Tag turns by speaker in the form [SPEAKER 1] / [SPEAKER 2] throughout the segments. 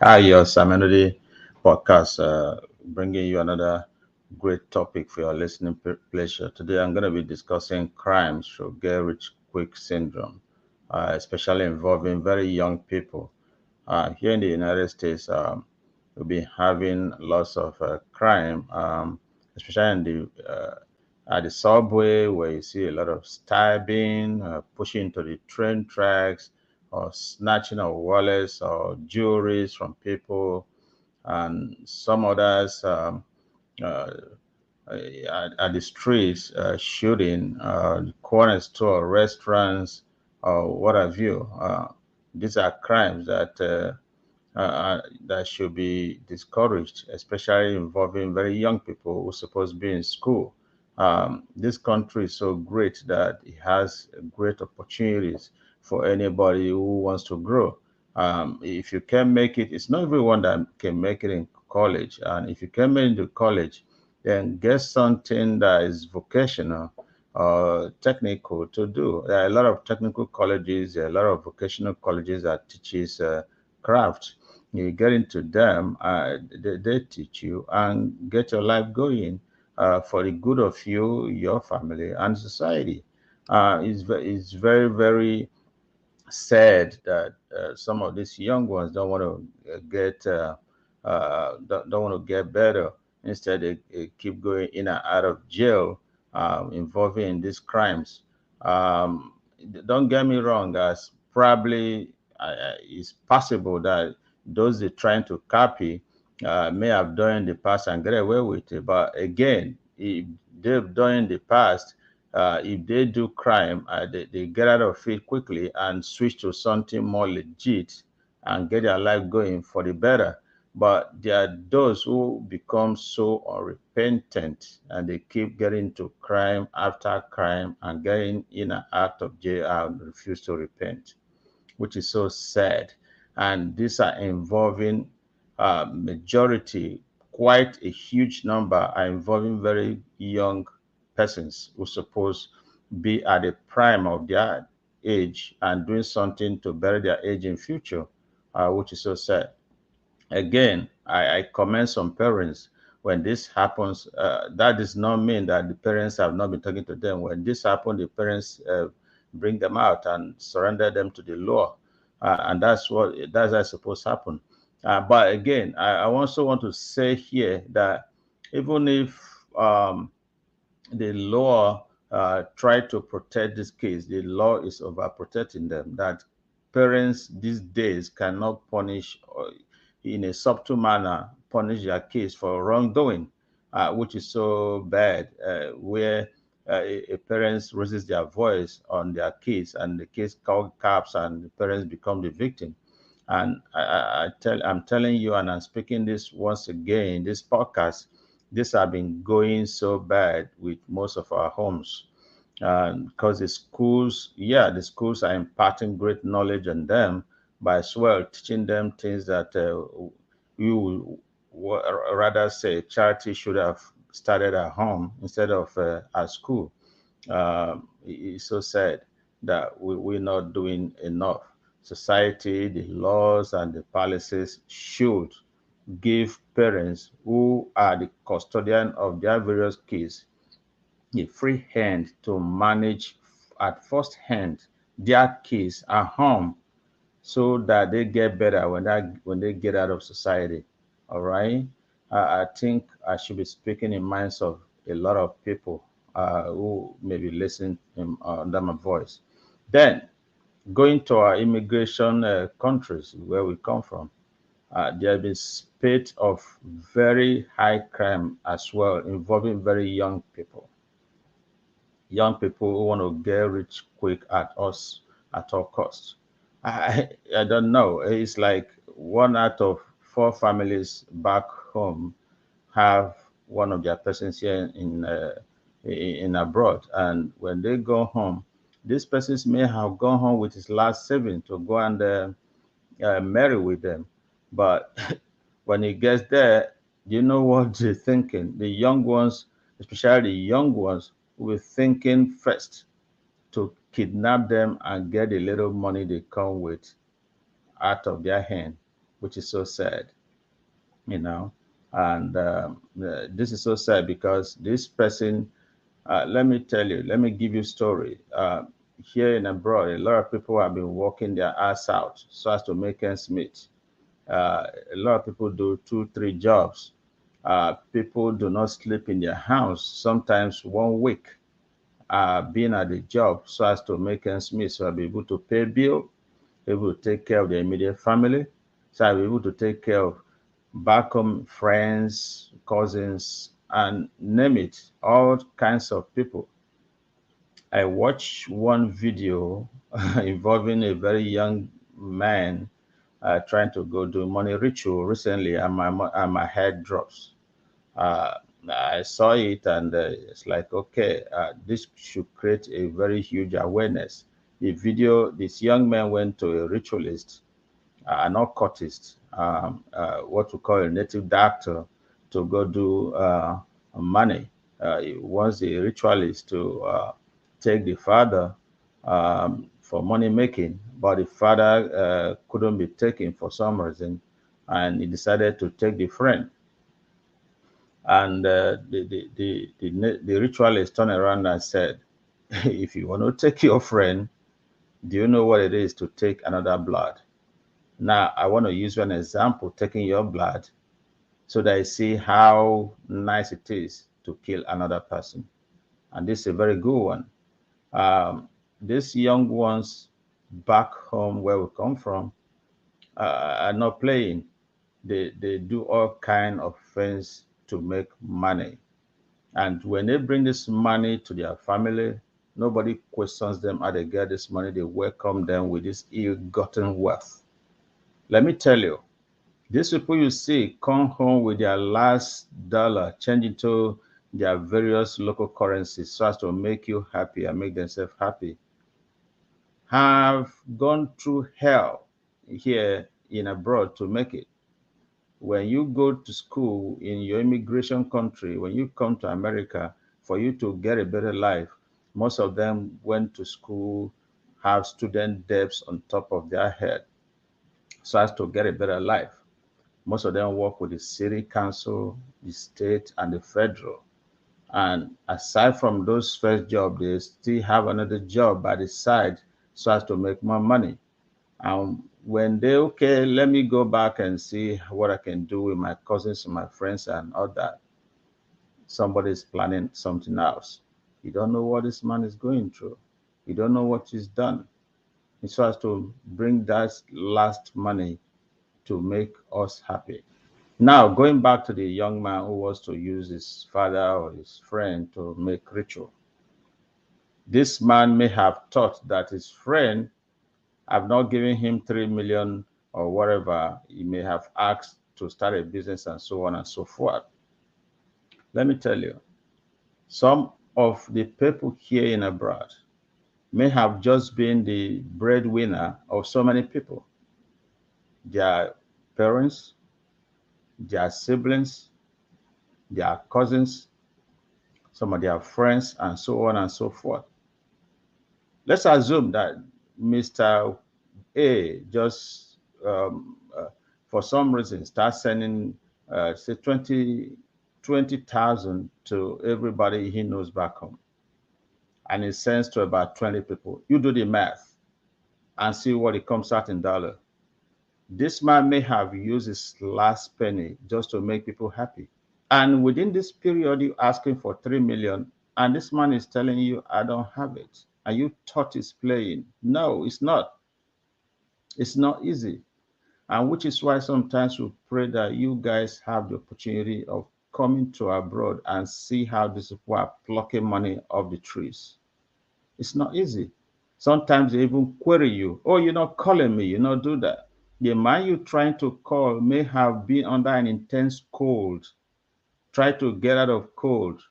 [SPEAKER 1] Hi, your Samanudi podcast, bringing you another great topic for your listening pleasure. Today, I'm going to be discussing crimes through get rich quick syndrome, especially involving very young people. Here in the United States, we'll be having lots of crime, especially in at the subway where you see a lot of stabbing, pushing into the train tracks, or snatching of wallets or jewelries from people, and some others uh, at the streets, shooting, corner store, restaurants, or what have you. These are crimes that should be discouraged, especially involving very young people who are supposed to be in school. This country is so great that it has great opportunities for anybody who wants to grow. If you can make it, it's not everyone that can make it in college. And if you can make it into college, then get something that is vocational or technical to do. There are a lot of technical colleges, there are a lot of vocational colleges that teaches craft. You get into them, they teach you and get your life going for the good of you, your family, and society. It's very, very sad that some of these young ones don't want to don't want to get better. Instead, they keep going in and out of jail, involving in these crimes. Um, don't get me wrong, guys. Probably it's possible that those they're trying to copy may have done in the past and get away with it. But again, if they've done in the past, if they do crime, they get out of it quickly and switch to something more legit and get their life going for the better. But there are those who become so unrepentant and they keep getting to crime after crime and getting in and out of jail and refuse to repent, which is so sad. And these are involving majority, quite a huge number, are involving very young persons who suppose be at the prime of their age and doing something to bury their age in future, which is so sad. Again, I commend some parents when this happens. That does not mean that the parents have not been talking to them. When this happens, the parents bring them out and surrender them to the law, and that's supposed to happen. But again, I also want to say here that even if the law try to protect this case, the law is overprotecting them. That parents these days cannot punish in a subtle manner punish their kids for wrongdoing, which is so bad. Where a parents raises their voice on their kids, and the kids call cops, and the parents become the victim. And I'm telling you, and I'm speaking this once again, this podcast, this have been going so bad with most of our homes. Because the schools, yeah, the schools are imparting great knowledge on them, but as well teaching them things that you would rather say charity should have started at home instead of at school. It's so sad that we're not doing enough. Society, the laws, and the policies should give parents who are the custodian of their various kids a free hand to manage at first hand their kids at home so that they get better when they get out of society. All right. I think I should be speaking in minds of a lot of people who may be listening under my voice. Then going to our immigration countries where we come from, there have been spate of very high crime as well involving very young people who want to get rich quick at us at all costs. I don't know. It's like one out of four families back home have one of their persons here in abroad, and when they go home, these persons may have gone home with his last saving to go and marry with them, but when he gets there, you know what they're thinking. The young ones, especially the young ones, were thinking first to kidnap them and get the little money they come with out of their hand. which is so sad, you know. And this is so sad because this person, let me tell you, let me give you a story. Here in abroad, a lot of people have been working their ass out so as to make ends meet. A lot of people do two, three jobs. People do not sleep in their house, sometimes 1 week, being at the job so as to make ends meet. So I'll be able to pay bill, able to take care of the immediate family. So I'll be able to take care of back home friends, cousins, and name it, all kinds of people. I watched one video involving a very young man trying to go do money ritual recently, and my head drops. Uh, I saw it, and it's like, okay, this should create a very huge awareness. The video, this young man went to a ritualist, an occultist, what we call a native doctor, to go do money. He wants the ritualist to take the father for money making, but the father couldn't be taken for some reason, and he decided to take the friend. And the ritualist turned around and said, if you want to take your friend, do you know what it is to take another blood? Now, I want to use an example, taking your blood, so that I see how nice it is to kill another person. And this is a very good one. Um, these young ones back home where we come from are not playing. They do all kind of things to make money. And when they bring this money to their family, nobody questions them how they get this money. They welcome them with this ill-gotten wealth. Let me tell you, these people you see come home with their last dollar, change into their various local currencies so as to make you happy and make themselves happy, have gone through hell here in abroad to make it. When you go to school in your immigration country, when you come to America, for you to get a better life, most of them went to school, have student debts on top of their head so as to get a better life. Most of them work with the city council, the state, and the federal. And aside from those first jobs, they still have another job by the side so as to make more money. When they, okay, let me go back and see what I can do with my cousins and my friends and all that, somebody is planning something else. You don't know what this man is going through. You don't know what he's done. He tries to bring that last money to make us happy. Now, going back to the young man who was to use his father or his friend to make ritual, this man may have thought that his friend have not given him 3 million or whatever. He may have asked to start a business and so on and so forth. Let me tell you, some of the people here in abroad may have just been the breadwinner of so many people, their parents, their siblings, their cousins, some of their friends, and so on and so forth. Let's assume that Mr. A just, for some reason, starts sending, say, 20,000 to everybody he knows back home. And he sends to about 20 people. You do the math and see what it comes out in dollar. This man may have used his last penny just to make people happy. And within this period, you're asking for 3 million, and this man is telling you, I don't have it. And you thought it's playing. No, it's not. It's not easy. And which is why sometimes we pray that you guys have the opportunity of coming to abroad and see how these people are plucking money off the trees. It's not easy. Sometimes they even query you, oh, you're not calling me, you not do that. The man you're trying to call may have been under an intense cold, try to get out of cold,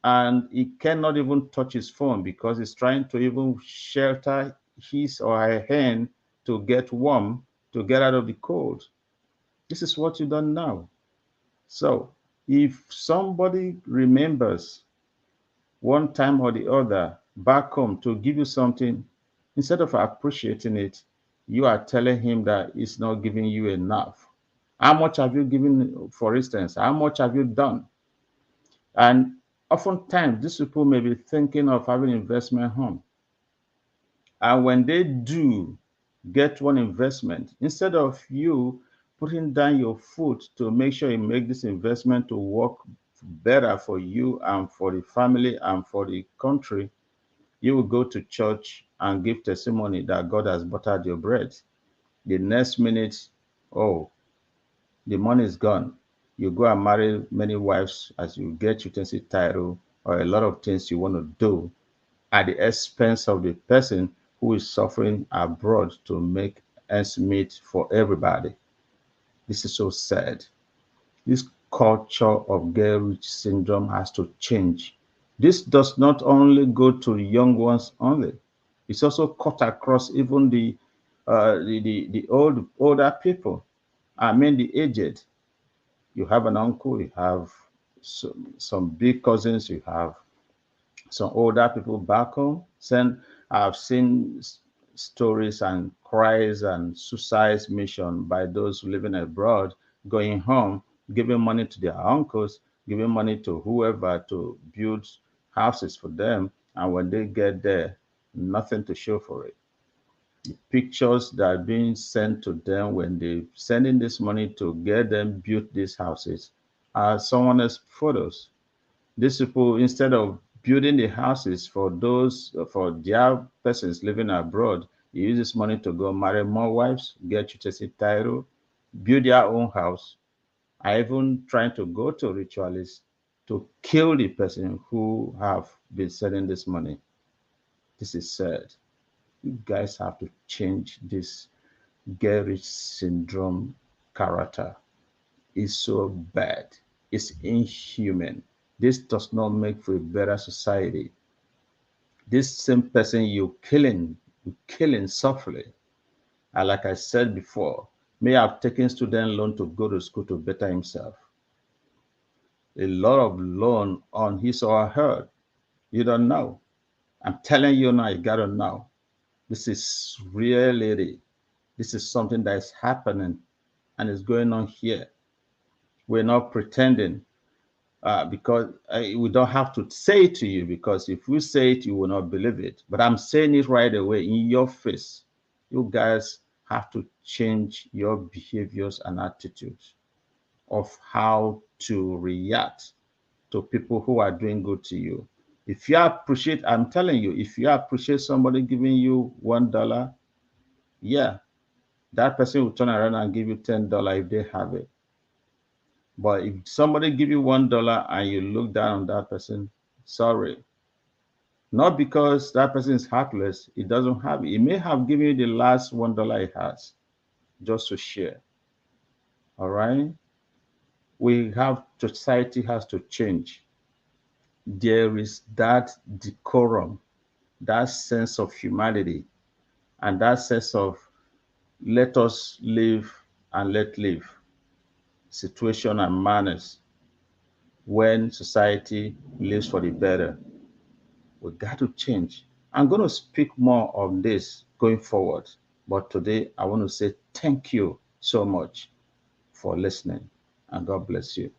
[SPEAKER 1] and he cannot even touch his phone because he's trying to even shelter his or her hand to get warm, to get out of the cold. This is what you don't know. So if somebody remembers one time or the other back home to give you something, instead of appreciating it, You are telling him that he's not giving you enough. How much have you given, for instance? How much have you done? And oftentimes, these people may be thinking of having investment home. And when they do get one investment, instead of you putting down your foot to make sure you make this investment to work better for you and for the family and for the country, you will go to church and give testimony that God has buttered your bread. The next minute, oh, the money is gone. You go and marry many wives as you get chieftaincy title or a lot of things you want to do at the expense of the person who is suffering abroad to make ends meet for everybody. This is so sad. This culture of get rich syndrome has to change. This does not only go to young ones only. It's also cut across even the older people. I mean the aged. You have an uncle, you have some big cousins, you have some older people back home. Send, I've seen stories and cries and suicide mission by those living abroad, going home, giving money to their uncles, giving money to whoever to build houses for them. And when they get there, nothing to show for it. The pictures that are being sent to them when they sending this money to get them built these houses are someone else's photos. These people, instead of building the houses for those for their persons living abroad, they use this money to go marry more wives, get chieftaincy title, build their own house. I even trying to go to ritualists to kill the person who have been sending this money. This is sad. You guys have to change this get syndrome character. Is so bad. It's inhuman. This does not make for a better society. This same person you killing softly. And like I said before, may have taken student loan to go to school to better himself. A lot of loan on his or her. You don't know. I'm telling you now, you gotta know. This is reality. This is something that is happening and is going on here. We're not pretending because we don't have to say it to you, because if we say it, you will not believe it. But I'm saying it right away in your face. You guys have to change your behaviors and attitudes of how to react to people who are doing good to you. If you appreciate, I'm telling you, if you appreciate somebody giving you $1, yeah, that person will turn around and give you $10 if they have it. But if somebody give you $1 and you look down on that person, sorry. Not because that person is heartless, it doesn't have it. He may have given you the last $1 he has just to share. All right? We have society has to change. There is that decorum, that sense of humanity, and that sense of let us live and let live situation and manners when society lives for the better. We got to change. I'm going to speak more on this going forward. But today, I want to say thank you so much for listening, and God bless you.